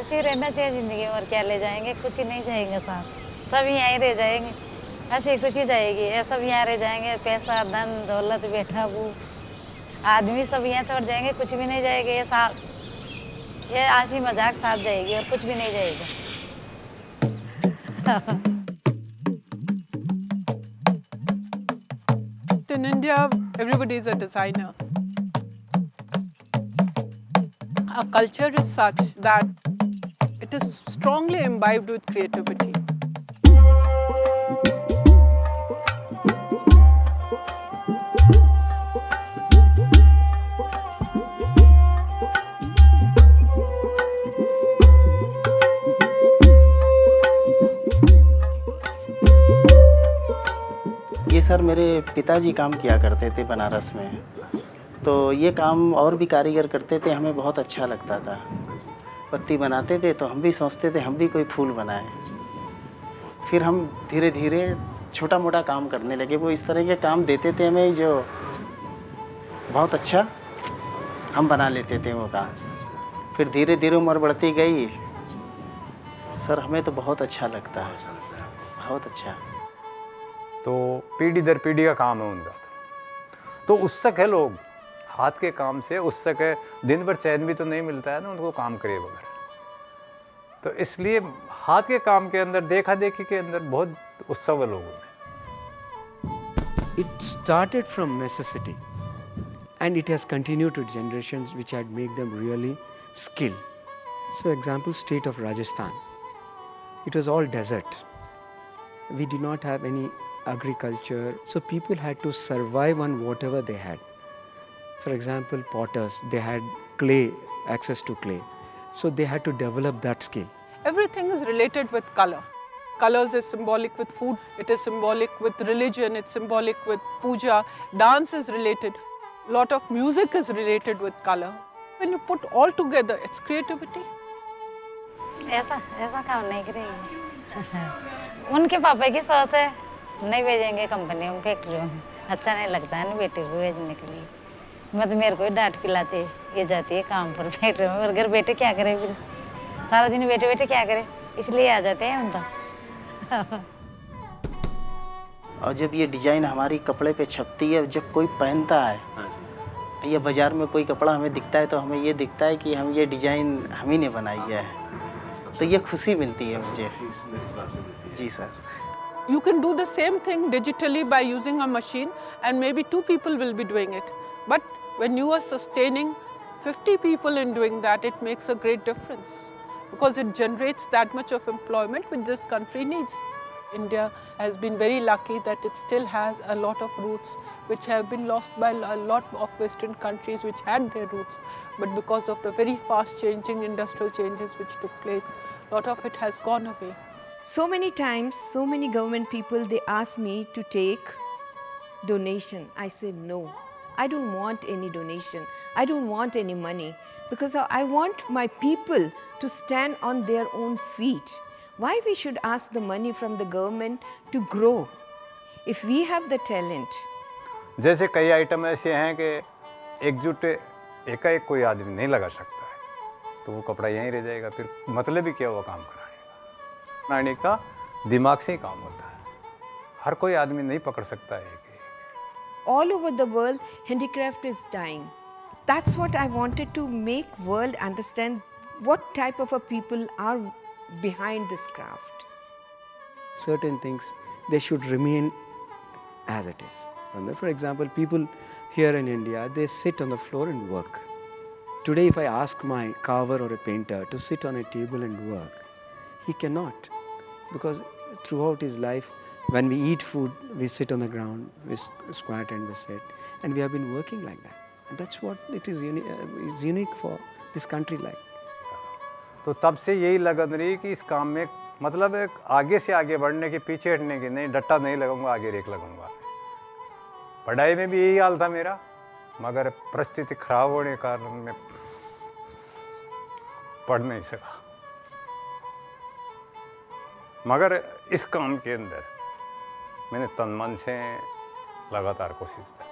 खुशी रहना चाहिए ज़िंदगी में, और क्या ले जाएंगे, खुशी नहीं जाएंगे साथ, सब यहीं रह जाएंगे, हंसी खुशी जाएगी, ये सब यहाँ रह जाएंगे, पैसा धन दौलत बेटा वो आदमी सब यहाँ छोड़ जाएंगे, कुछ भी नहीं जाएगा, ये साथ ये हंसी मजाक साथ जाएगी और कुछ भी नहीं जाएगा। In India, everybody is a designer. Our culture is such that it is strongly imbibed with creativity. ये सर मेरे पिताजी काम किया करते थे बनारस में, तो ये काम और भी कारीगर करते थे, हमें बहुत अच्छा लगता था। पत्ती बनाते थे तो हम भी सोचते थे हम भी कोई फूल बनाएं। फिर हम धीरे धीरे छोटा मोटा काम करने लगे। वो इस तरह के काम देते थे हमें जो बहुत अच्छा हम बना लेते थे वो काम। फिर धीरे धीरे उम्र बढ़ती गई सर, हमें तो बहुत अच्छा लगता है, बहुत अच्छा। तो पीढ़ी दर पीढ़ी का काम है उनका, तो उत्सुक है लोग हाथ के काम से, उत्सुक है। दिन भर चैन भी तो नहीं मिलता है ना उनको काम करे बगैर, तो इसलिए हाथ के काम के अंदर देखा देखी के अंदर बहुत उत्सव है लोगों में। It started from necessity and it has continued to generations which had made them really skilled. So example, state of Rajasthan, it was all desert. We did not have any agriculture, so people had to survive on whatever they had. For example, potters, they had clay, access to clay, so they had to develop that skill. Everything is related with color. Colors is symbolic with food, it is symbolic with religion, it's symbolic with puja, dance is related. A lot of music is related with color. When you put all together, it's creativity. ऐसा काम नहीं करेंगे। उनके पापा की सोच है, नहीं भेजेंगे कंपनियों में, फैक्ट्रियों में, अच्छा नहीं लगता है ना बेटे को भेजने के लिए। मतलब मेरे को डांट पिलाते, ये जाती है काम पर फैक्ट्री में, और घर बेटे क्या करे, फिर सारा दिन बेटे बेटे क्या करे, इसलिए आ जाते हैं हम तो। और जब ये डिजाइन हमारी कपड़े पे छपती है, जब कोई पहनता है या बाजार में कोई कपड़ा हमें दिखता है, तो हमें ये दिखता है कि हम ये डिजाइन हम ही ने बनाई है, तो ये खुशी मिलती है मुझे। जी sir. You can do the same thing digitally by using a machine and maybe 2 people will be doing it. But when you are sustaining 50 people in doing that, it makes a great difference because it generates that much of employment which this country needs. India has been very lucky that it still has a lot of roots which have been lost by a lot of Western countries which had their roots. But because of the very fast changing industrial changes which took place, a lot of it has gone away. So many times, so many government people, they ask me to take donation. I say no, I don't want any donation. I don't want any money because I want my people to stand on their own feet. Why we should ask the money from the government to grow? If we have the talent. जैसे कई item ऐसे हैं कि एकजुट एकाएक कोई आदमी नहीं लगा सकता है, तो वो कपड़ा यहीं रह जाएगा, फिर मतलब ही क्या हुआ काम कराने का दिमाग से ही काम होता है, हर कोई आदमी नहीं पकड़ सकता है। All over the world, handicraft is dying. That's what I wanted to make world understand what type of a people are behind this craft. Certain things, they should remain as it is. For example, people here in India, they sit on the floor and work. Today, if I ask my carver or a painter to sit on a table and work, he cannot, because throughout his life, when we eat food, we sit on the ground, we squat and we sit, and we have been working like that. And that's what it is unique for this country like. तो तब से यही लगन रही कि इस काम में मतलब एक आगे से आगे बढ़ने के, पीछे हटने की नहीं, डट्टा नहीं लगाऊंगा, आगे रेख लगाऊंगा। पढ़ाई में भी यही हाल था मेरा, मगर परिस्थिति खराब होने के कारण मैं पढ़ नहीं सका। मगर इस काम के अंदर मैंने तन मन से लगातार कोशिश की।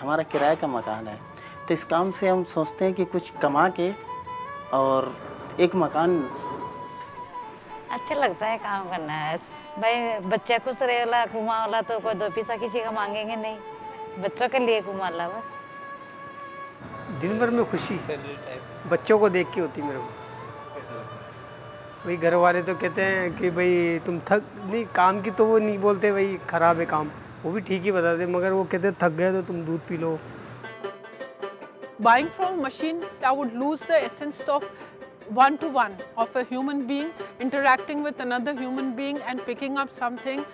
हमारा किराए का मकान है, तो इस काम से हम सोचते हैं कि कुछ कमा के और एक मकान अच्छा लगता है काम करना है भाई। बच्चा खुश रहेला कुमा वाला तो कोई दो पैसा किसी का मांगेंगे नहीं, बच्चों के लिए कुमा ला बस। दिन भर में खुशी बच्चों को देख के होती मेरे को। भाई घर वाले तो कहते हैं कि भाई तुम थक नहीं, काम की तो वो नहीं बोलते भाई ख़राब है काम, वो भी ठीक ही बताते, मगर वो कहते थक गए तो तुम दूध P low. Buying from a machine, I would lose the essence of one-to-one of a human being interacting with another human being and picking up something,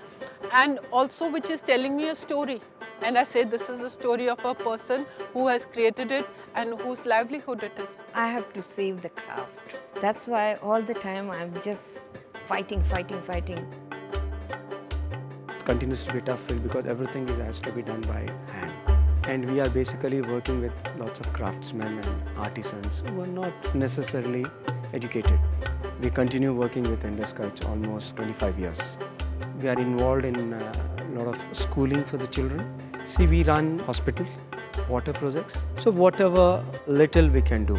and also which is telling me a story. And I say this is the story of a person who has created it and whose livelihood it is. I have to save the craft. That's why all the time I'm just fighting. It continues to be a tough field because everything has to be done by hand. And we are basically working with lots of craftsmen and artisans who are not necessarily educated. We continue working with Indusca, it's almost 25 years. We are involved in a lot of schooling for the children. See, we run hospital, water projects. So whatever little we can do,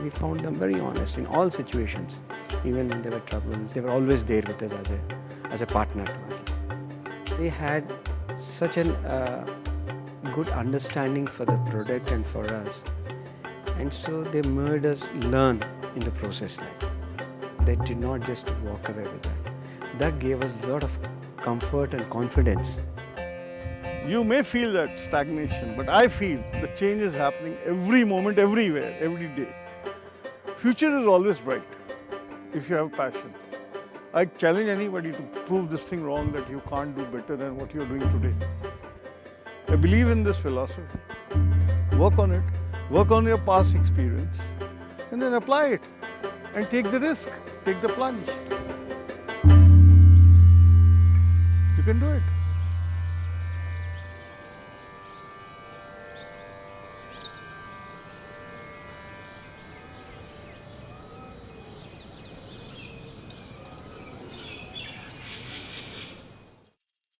we found them very honest in all situations. Even when there were troubles, they were always there with us as a partner to us. They had such an good understanding for the product and for us, and so they made us learn in the process. They did not just walk away with that. That gave us a lot of comfort and confidence. You may feel that stagnation, but I feel the change is happening every moment, everywhere, every day. Future is always bright if you have passion. I challenge anybody to prove this thing wrong, that you can't do better than what you're doing today. I believe in this philosophy. Work on it, work on your past experience, and then apply it and take the risk, take the plunge. You can do it.